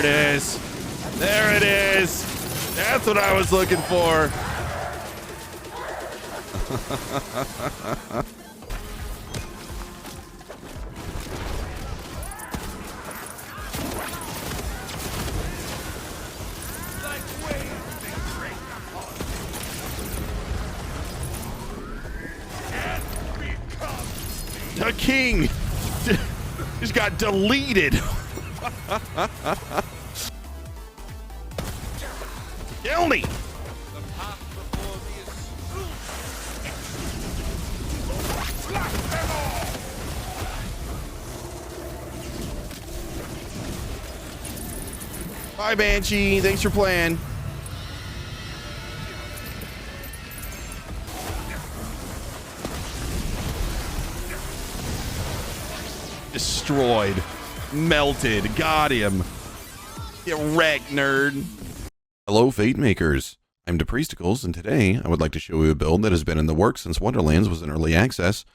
it is. There it is. That's what I was looking for. The king just got deleted. Kill me. Bye, Banshee. Thanks for playing. Destroyed. Melted. Got him. Get wrecked, nerd. Hello, Fate Makers. I'm Depriesticles, and today I would like to show you a build that has been in the works since Wonderlands was in early access,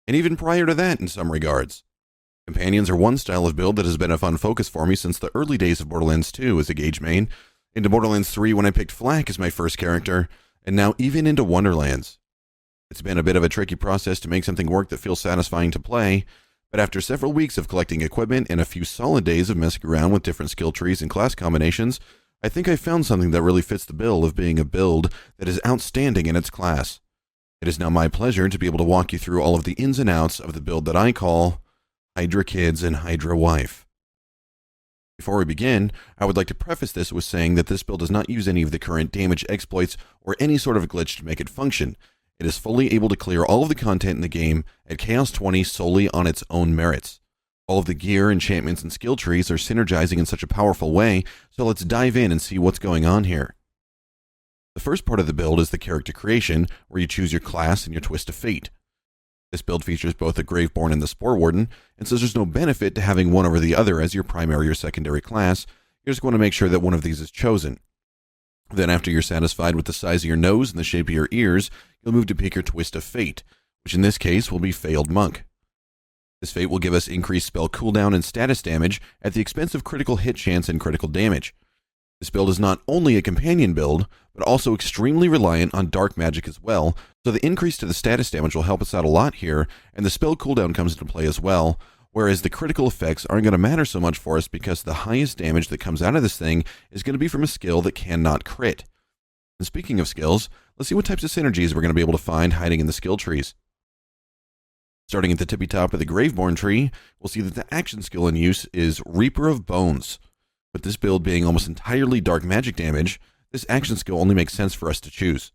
and even prior to that in some regards. Companions are one style of build that has been a fun focus for me since the early days of Borderlands 2 as a gauge main, into Borderlands 3 when I picked Flak as my first character, and now even into Wonderlands. It's been a bit of a tricky process to make something work that feels satisfying to play, but after several weeks of collecting equipment and a few solid days of messing around with different skill trees and class combinations, I think I found something that really fits the bill of being a build that is outstanding in its class. It is now my pleasure to be able to walk you through all of the ins and outs of the build that I call HYDRA Kids and HYDRA Wife. Before we begin, I would like to preface this with saying that this build does not use any of the current damage exploits or any sort of glitch to make it function. It is fully able to clear all of the content in the game at Chaos 20 solely on its own merits. All of the gear, enchantments, and skill trees are synergizing in such a powerful way, so let's dive in and see what's going on here. The first part of the build is the character creation, where you choose your class and your twist of fate. This build features both the Graveborn and the Spore Warden, and since there's no benefit to having one over the other as your primary or secondary class, you're just going to make sure that one of these is chosen. Then after you're satisfied with the size of your nose and the shape of your ears, you'll move to pick your twist of fate, which in this case will be Failed Monk. This fate will give us increased spell cooldown and status damage at the expense of critical hit chance and critical damage. This build is not only a companion build, but also extremely reliant on dark magic as well, so the increase to the status damage will help us out a lot here, and the spell cooldown comes into play as well, whereas the critical effects aren't going to matter so much for us because the highest damage that comes out of this thing is going to be from a skill that cannot crit. And speaking of skills, let's see what types of synergies we're going to be able to find hiding in the skill trees. Starting at the tippy top of the Graveborn tree, we'll see that the action skill in use is Reaper of Bones. With this build being almost entirely dark magic damage, this action skill only makes sense for us to choose.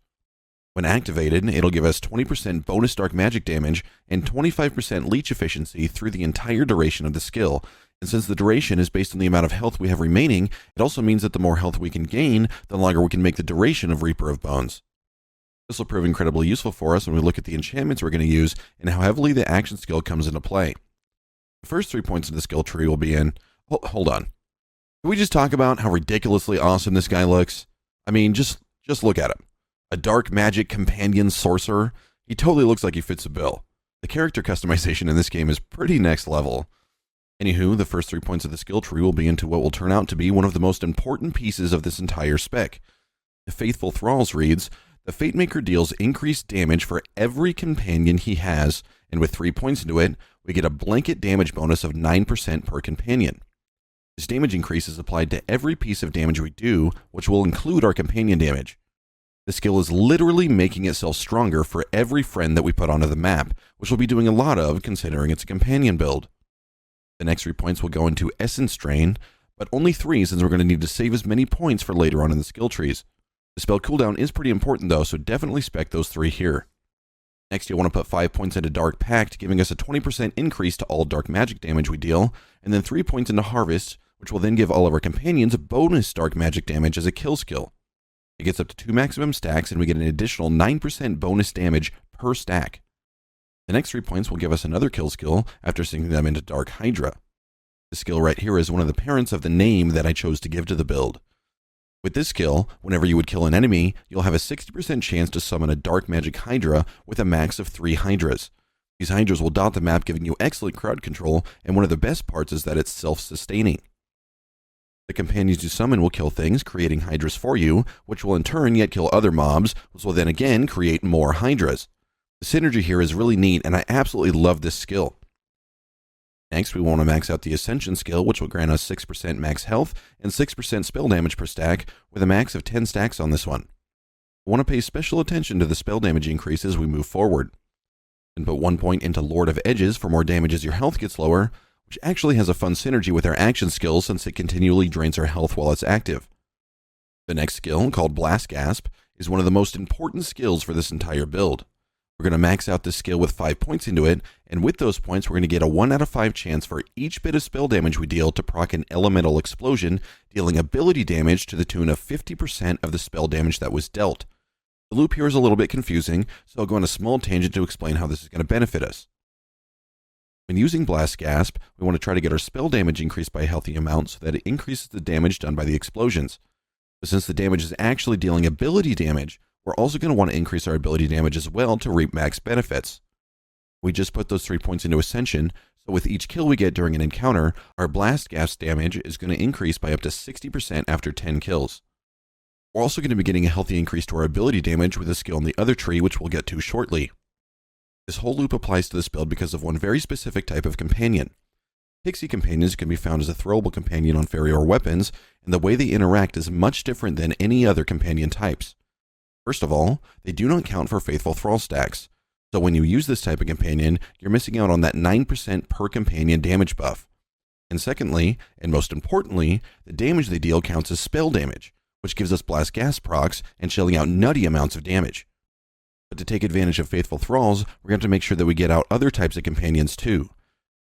When activated, it'll give us 20% bonus dark magic damage and 25% leech efficiency through the entire duration of the skill, and since the duration is based on the amount of health we have remaining, it also means that the more health we can gain, the longer we can make the duration of Reaper of Bones. This will prove incredibly useful for us when we look at the enchantments we're going to use and how heavily the action skill comes into play. The first 3 points of the skill tree will be in... hold on. Can we just talk about how ridiculously awesome this guy looks? I mean, just look at him. A dark magic companion sorcerer. He totally looks like he fits the bill. The character customization in this game is pretty next level. Anywho, the first 3 points of the skill tree will be into what will turn out to be one of the most important pieces of this entire spec. The Faithful Thralls reads, the Fate Maker deals increased damage for every companion he has, and with 3 points into it, we get a blanket damage bonus of 9% per companion. This damage increase is applied to every piece of damage we do, which will include our companion damage. The skill is literally making itself stronger for every friend that we put onto the map, which we'll be doing a lot of considering it's a companion build. The next 3 points will go into Essence Drain, but only 3 since we're going to need to save as many points for later on in the skill trees. The spell cooldown is pretty important though, so definitely spec those 3 here. Next, you'll want to put 5 points into Dark Pact, giving us a 20% increase to all dark magic damage we deal, and then 3 points into Harvest, which will then give all of our companions a bonus dark magic damage as a kill skill. It gets up to 2 maximum stacks, and we get an additional 9% bonus damage per stack. The next 3 points will give us another kill skill after sinking them into Dark HYDRA. The skill right here is one of the parents of the name that I chose to give to the build. With this skill, whenever you would kill an enemy, you'll have a 60% chance to summon a dark magic HYDRA with a max of 3 HYDRAs. These HYDRAs will dot the map, giving you excellent crowd control, and one of the best parts is that it's self-sustaining. The companions you summon will kill things, creating hydras for you, which will in turn yet kill other mobs, which will then again create more hydras. The synergy here is really neat, and I absolutely love this skill. Next, we want to max out the Ascension skill, which will grant us 6% max health and 6% spell damage per stack, with a max of 10 stacks on this one. We want to pay special attention to the spell damage increase as we move forward. And put 1 point into Lord of Edges for more damage as your health gets lower, which actually has a fun synergy with our action skill since it continually drains our health while it's active. The next skill, called Blast Gasp, is one of the most important skills for this entire build. We're going to max out this skill with 5 points into it, and with those points we're going to get a 1 out of 5 chance for each bit of spell damage we deal to proc an elemental explosion, dealing ability damage to the tune of 50% of the spell damage that was dealt. The loop here is a little bit confusing, so I'll go on a small tangent to explain how this is going to benefit us. When using Blast Gasp, we want to try to get our spell damage increased by a healthy amount so that it increases the damage done by the explosions. But since the damage is actually dealing ability damage, we're also going to want to increase our ability damage as well to reap max benefits. We just put those 3 points into Ascension, so with each kill we get during an encounter, our Blast Gasp damage is going to increase by up to 60% after 10 kills. We're also going to be getting a healthy increase to our ability damage with a skill in the other tree, which we'll get to shortly. This whole loop applies to this build because of one very specific type of companion. Pixie companions can be found as a throwable companion on fairy or weapons, and the way they interact is much different than any other companion types. First of all, they do not count for Faithful Thrall stacks, so when you use this type of companion, you're missing out on that 9% per companion damage buff. And secondly, and most importantly, the damage they deal counts as spell damage, which gives us Blast Gasp procs and shelling out nutty amounts of damage. But to take advantage of Faithful Thralls, we're going to have to make sure that we get out other types of companions too.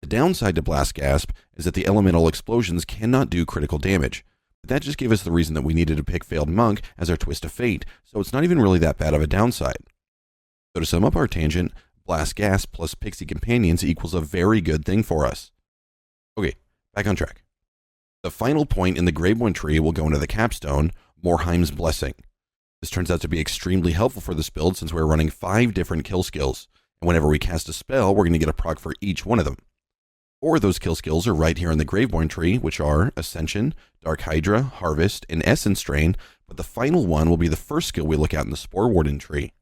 The downside to Blast Gasp is that the elemental explosions cannot do critical damage. But that just gave us the reason that we needed to pick Failed Monk as our twist of fate, so it's not even really that bad of a downside. So to sum up our tangent, Blast Gasp plus Pixie Companions equals a very good thing for us. Okay, back on track. The final point in the Graveborn tree will go into the capstone, Morheim's Blessing. This turns out to be extremely helpful for this build since we're running 5 different kill skills, and whenever we cast a spell, we're going to get a proc for each one of them. 4 of those kill skills are right here in the Graveborn tree, which are Ascension, Dark Hydra, Harvest, and Essence Drain, but the final one will be the first skill we look at in the Spore Warden tree.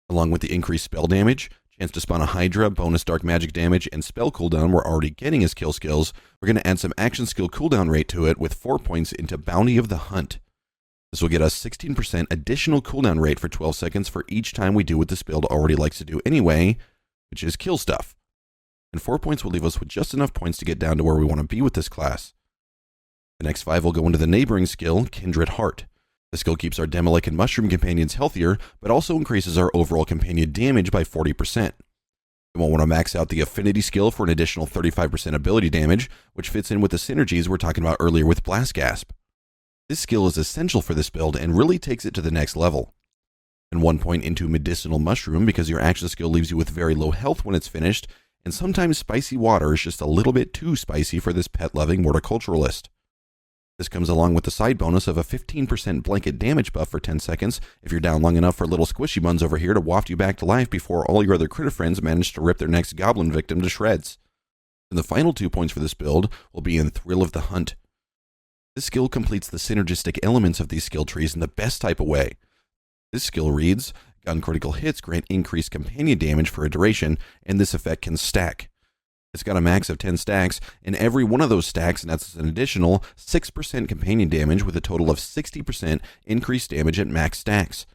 Along with the increased spell damage, chance to spawn a Hydra, bonus dark magic damage, and spell cooldown we're already getting as kill skills, we're going to add some action skill cooldown rate to it with 4 points into Bounty of the Hunt. This will get us 16% additional cooldown rate for 12 seconds for each time we do what this build already likes to do anyway, which is kill stuff. And 4 points will leave us with just enough points to get down to where we want to be with this class. The next 5 will go into the neighboring skill, Kindred Heart. The skill keeps our Demolic and Mushroom companions healthier, but also increases our overall companion damage by 40%. We won't want to max out the Affinity skill for an additional 35% ability damage, which fits in with the synergies we're talking about earlier with Blast Gasp. This skill is essential for this build and really takes it to the next level. And 1 point into Medicinal Mushroom because your action skill leaves you with very low health when it's finished, and sometimes spicy water is just a little bit too spicy for this pet-loving horticulturalist. This comes along with the side bonus of a 15% blanket damage buff for 10 seconds if you're down long enough for little squishy buns over here to waft you back to life before all your other critter friends manage to rip their next goblin victim to shreds. And the final 2 points for this build will be in Thrill of the Hunt. This skill completes the synergistic elements of these skill trees in the best type of way. This skill reads, gun critical hits grant increased companion damage for a duration, and this effect can stack. It's got a max of 10 stacks, and every one of those stacks nets an additional 6% companion damage with a total of 60% increased damage at max stacks.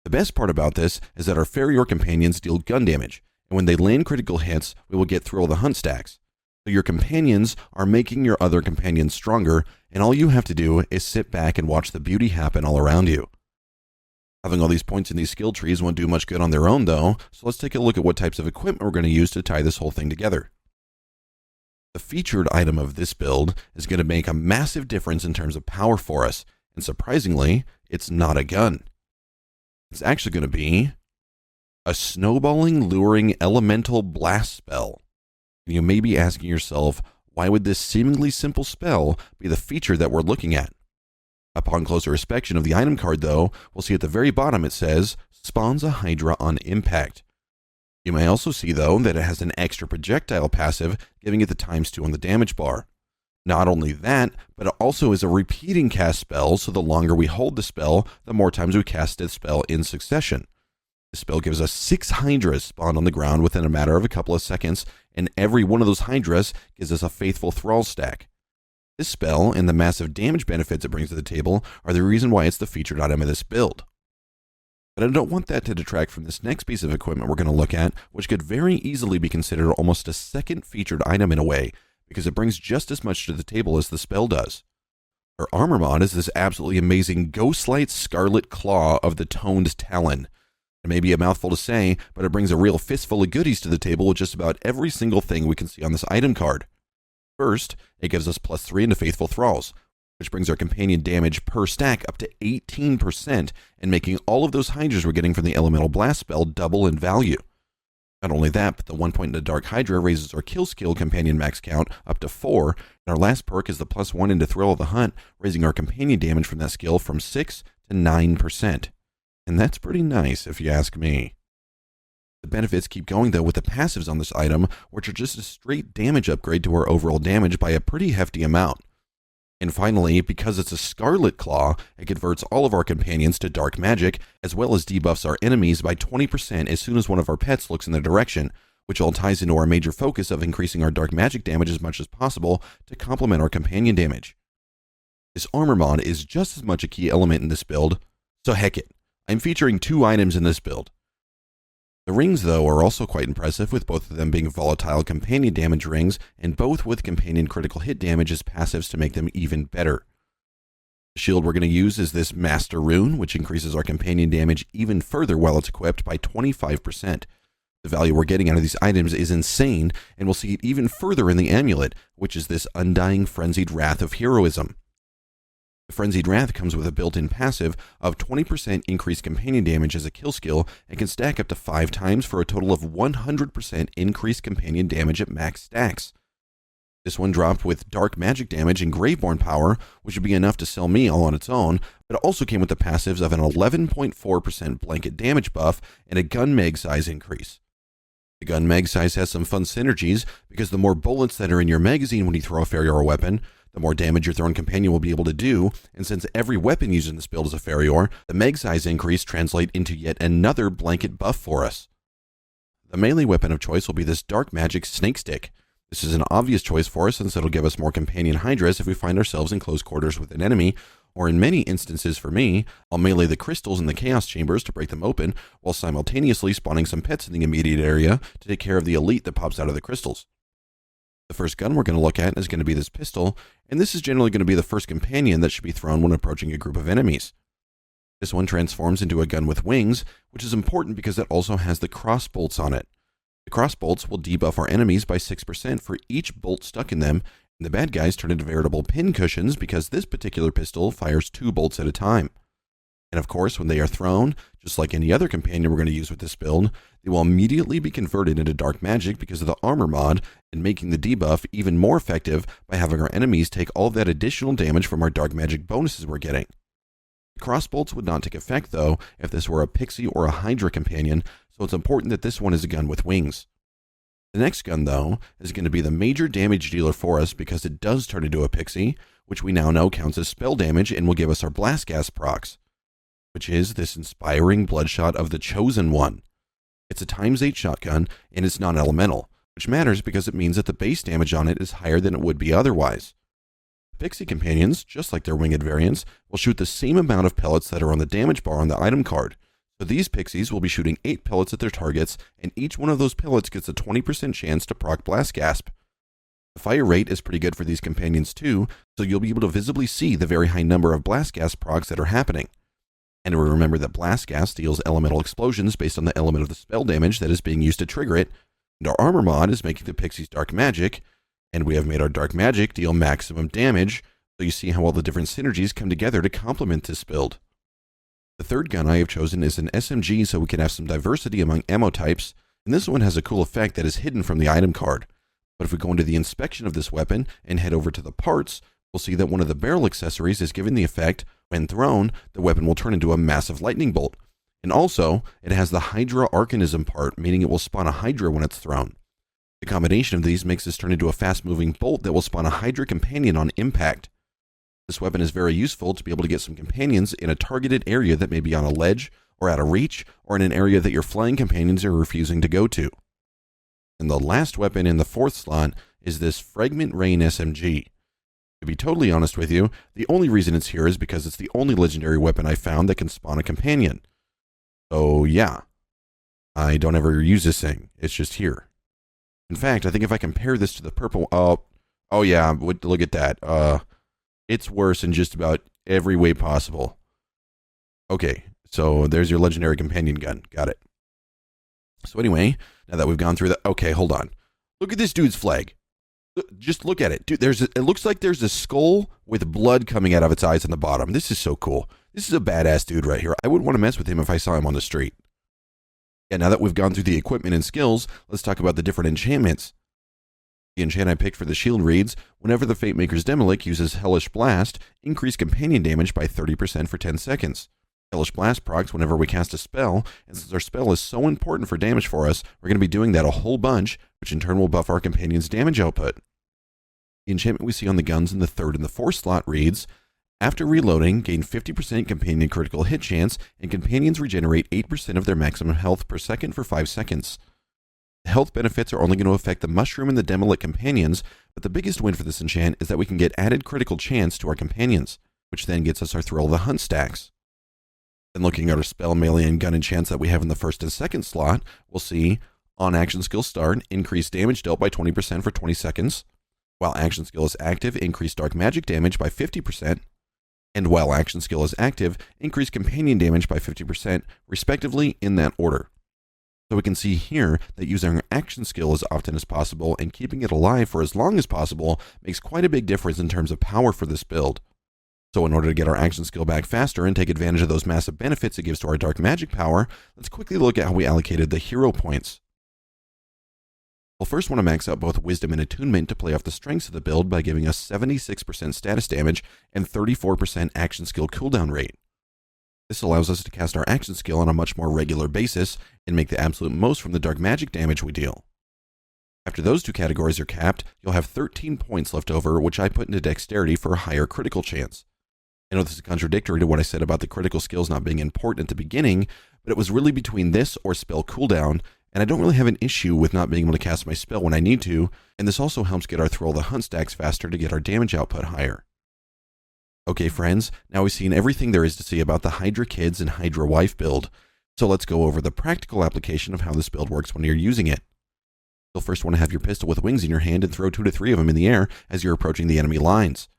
The best part about this is that our Fairy or companions deal gun damage, and when they land critical hits, we will get Thrill of the Hunt stacks. So your companions are making your other companions stronger, and all you have to do is sit back and watch the beauty happen all around you. Having all these points in these skill trees won't do much good on their own though, so let's take a look at what types of equipment we're going to use to tie this whole thing together. The featured item of this build is going to make a massive difference in terms of power for us, and surprisingly, it's not a gun. It's actually going to be a snowballing, luring elemental blast spell. You may be asking yourself, why would this seemingly simple spell be the feature that we're looking at? Upon closer inspection of the item card, though, we'll see at the very bottom it says, spawns a Hydra on impact. You may also see, though, that it has an extra projectile passive, giving it the ×2 on the damage bar. Not only that, but it also is a repeating cast spell, so the longer we hold the spell, the more times we cast the spell in succession. The spell gives us 6 hydras spawned on the ground within a matter of a couple of seconds, and every one of those hydras gives us a faithful thrall stack. This spell and the massive damage benefits it brings to the table are the reason why it's the featured item of this build. But I don't want that to detract from this next piece of equipment we're going to look at, which could very easily be considered almost a second featured item in a way, because it brings just as much to the table as the spell does. Our armor mod is this absolutely amazing Ghostlight Scarlet Claw of the Toned Talon. It may be a mouthful to say, but it brings a real fistful of goodies to the table with just about every single thing we can see on this item card. First, it gives us +3 into Faithful Thralls, which brings our companion damage per stack up to 18%, and making all of those hydras we're getting from the Elemental Blast spell double in value. Not only that, but the 1 point into Dark Hydra raises our kill skill companion max count up to 4, and our last perk is the +1 into Thrill of the Hunt, raising our companion damage from that skill from 6 to 9%. And that's pretty nice, if you ask me. The benefits keep going, though, with the passives on this item, which are just a straight damage upgrade to our overall damage by a pretty hefty amount. And finally, because it's a Scarlet Claw, it converts all of our companions to dark magic, as well as debuffs our enemies by 20% as soon as one of our pets looks in their direction, which all ties into our major focus of increasing our dark magic damage as much as possible to complement our companion damage. This armor mod is just as much a key element in this build, so heck it, I'm featuring 2 items in this build. The rings, though, are also quite impressive, with both of them being volatile companion damage rings, and both with companion critical hit damage as passives to make them even better. The shield we're going to use is this Master Rune, which increases our companion damage even further while it's equipped by 25%. The value we're getting out of these items is insane, and we'll see it even further in the amulet, which is this Undying Frenzied Wrath of Heroism. The Frenzied Wrath comes with a built-in passive of 20% increased companion damage as a kill skill, and can stack up to 5 times for a total of 100% increased companion damage at max stacks. This one dropped with dark magic damage and Graveborn power, which would be enough to sell me all on its own, but it also came with the passives of an 11.4% blanket damage buff and a gun mag size increase. The gun mag size has some fun synergies, because the more bullets that are in your magazine when you throw a Ferior weapon, the more damage your thrown companion will be able to do, and since every weapon used in this build is a Ferior, the mag size increase translates into yet another blanket buff for us. The melee weapon of choice will be this dark magic snake stick. This is an obvious choice for us, since it'll give us more companion hydras if we find ourselves in close quarters with an enemy, or in many instances for me, I'll melee the crystals in the chaos chambers to break them open, while simultaneously spawning some pets in the immediate area to take care of the elite that pops out of the crystals. The first gun we're going to look at is going to be this pistol, and this is generally going to be the first companion that should be thrown when approaching a group of enemies. This one transforms into a gun with wings, which is important because it also has the cross bolts on it. The cross bolts will debuff our enemies by 6% for each bolt stuck in them, and the bad guys turn into veritable pin cushions because this particular pistol fires 2 bolts at a time. And of course, when they are thrown, just like any other companion we're going to use with this build, they will immediately be converted into dark magic because of the armor mod, and making the debuff even more effective by having our enemies take all of that additional damage from our dark magic bonuses we're getting. The crossbolts would not take effect, though, if this were a pixie or a hydra companion, so it's important that this one is a gun with wings. The next gun, though, is going to be the major damage dealer for us because it does turn into a pixie, which we now know counts as spell damage and will give us our blast gas procs, which is this Inspiring Bloodshot of the Chosen One. It's a ×8 shotgun, and it's non-elemental, which matters because it means that the base damage on it is higher than it would be otherwise. Pixie companions, just like their winged variants, will shoot the same amount of pellets that are on the damage bar on the item card. So these pixies will be shooting 8 pellets at their targets, and each one of those pellets gets a 20% chance to proc Blast Gasp. The fire rate is pretty good for these companions too, so you'll be able to visibly see the very high number of Blast Gas procs that are happening. And remember that Blast Gas deals elemental explosions based on the element of the spell damage that is being used to trigger it, and our armor mod is making the pixies dark magic, and we have made our dark magic deal maximum damage, so you see how all the different synergies come together to complement this build. The third gun I have chosen is an SMG so we can have some diversity among ammo types, and this one has a cool effect that is hidden from the item card. But if we go into the inspection of this weapon and head over to the parts, we'll see that one of the barrel accessories is given the effect, when thrown, the weapon will turn into a massive lightning bolt. And also, it has the HYDRA Arcanism part, meaning it will spawn a Hydra when it's thrown. The combination of these makes this turn into a fast-moving bolt that will spawn a HYDRA companion on impact. This weapon is very useful to be able to get some companions in a targeted area that may be on a ledge, or out of reach, or in an area that your flying companions are refusing to go to. And the last weapon in the 4th slot is this Fragment Rain SMG. To be totally honest with you, the only reason it's here is because it's the only legendary weapon I found that can spawn a companion. So yeah, I don't ever use this thing, it's just here. In fact, I think if I compare this to the purple, oh yeah, look at that. It's worse in just about every way possible. Okay, so there's your legendary companion gun. Got it. So anyway, now that we've gone through that, okay, hold on. Look at this dude's flag. Just look at it. Dude, it looks like there's a skull with blood coming out of its eyes on the bottom. This is so cool. This is a badass dude right here. I wouldn't want to mess with him if I saw him on the street. Yeah, now that we've gone through the equipment and skills, let's talk about the different enchantments. The enchant I picked for the shield reads, whenever the Fatemaker's Demolic uses Hellish Blast, increase companion damage by 30% for 10 seconds. Hellish Blast procs whenever we cast a spell, and since our spell is so important for damage for us, we're going to be doing that a whole bunch, which in turn will buff our companion's damage output. The enchantment we see on the guns in the 3rd and the 4th slot reads, after reloading, gain 50% companion critical hit chance, and companions regenerate 8% of their maximum health per second for 5 seconds. The health benefits are only going to affect the Mushroom and the Demolic companions, but the biggest win for this enchant is that we can get added critical chance to our companions, which then gets us our Thrill of the Hunt stacks. Then looking at our spell, melee, and gun enchants that we have in the 1st and 2nd slot, we'll see, on action skill start, increase damage dealt by 20% for 20 seconds, while action skill is active, increase dark magic damage by 50%, and while action skill is active, increase companion damage by 50%, respectively in that order. So we can see here that using our action skill as often as possible and keeping it alive for as long as possible makes quite a big difference in terms of power for this build. So in order to get our action skill back faster and take advantage of those massive benefits it gives to our dark magic power, let's quickly look at how we allocated the hero points. We'll first want to max out both Wisdom and Attunement to play off the strengths of the build by giving us 76% status damage and 34% action skill cooldown rate. This allows us to cast our action skill on a much more regular basis and make the absolute most from the dark magic damage we deal. After those two categories are capped, you'll have 13 points left over, which I put into Dexterity for a higher critical chance. I know this is contradictory to what I said about the critical skills not being important at the beginning, but it was really between this or spell cooldown, and I don't really have an issue with not being able to cast my spell when I need to, and this also helps get our Thrill of the Hunt stacks faster to get our damage output higher. Okay friends, now we've seen everything there is to see about the HYDRA Kids and HYDRA Wife build, so let's go over the practical application of how this build works when you're using it. You'll first want to have your pistol with wings in your hand and throw 2 to 3 of them in the air as you're approaching the enemy lines.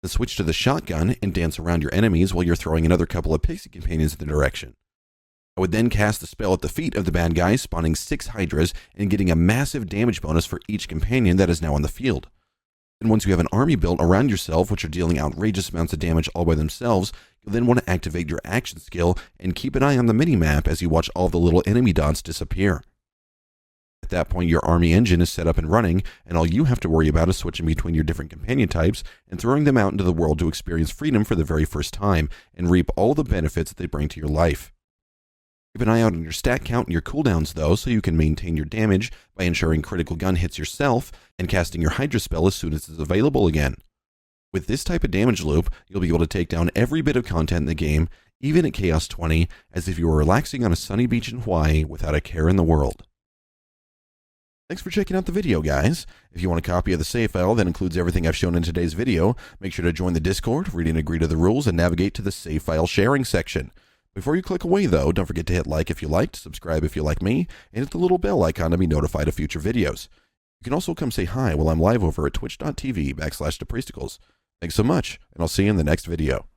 Then switch to the shotgun and dance around your enemies while you're throwing another couple of pixie companions in the direction. I would then cast the spell at the feet of the bad guys, spawning 6 Hydras and getting a massive damage bonus for each companion that is now on the field. And once you have an army built around yourself, which are dealing outrageous amounts of damage all by themselves, you'll then want to activate your action skill and keep an eye on the minimap as you watch all the little enemy dots disappear. At that point, your army engine is set up and running, and all you have to worry about is switching between your different companion types and throwing them out into the world to experience freedom for the very first time and reap all the benefits that they bring to your life. Keep an eye out on your stat count and your cooldowns, though, so you can maintain your damage by ensuring critical gun hits yourself and casting your Hydra spell as soon as it's available again. With this type of damage loop, you'll be able to take down every bit of content in the game, even at Chaos 20, as if you were relaxing on a sunny beach in Hawaii without a care in the world. Thanks for checking out the video, guys. If you want a copy of the save file that includes everything I've shown in today's video, make sure to join the Discord, read and agree to the rules, and navigate to the save file sharing section. Before you click away, though, don't forget to hit like if you liked, subscribe if you like me, and hit the little bell icon to be notified of future videos. You can also come say hi while I'm live over at twitch.tv/Depriesticles. Thanks so much, and I'll see you in the next video.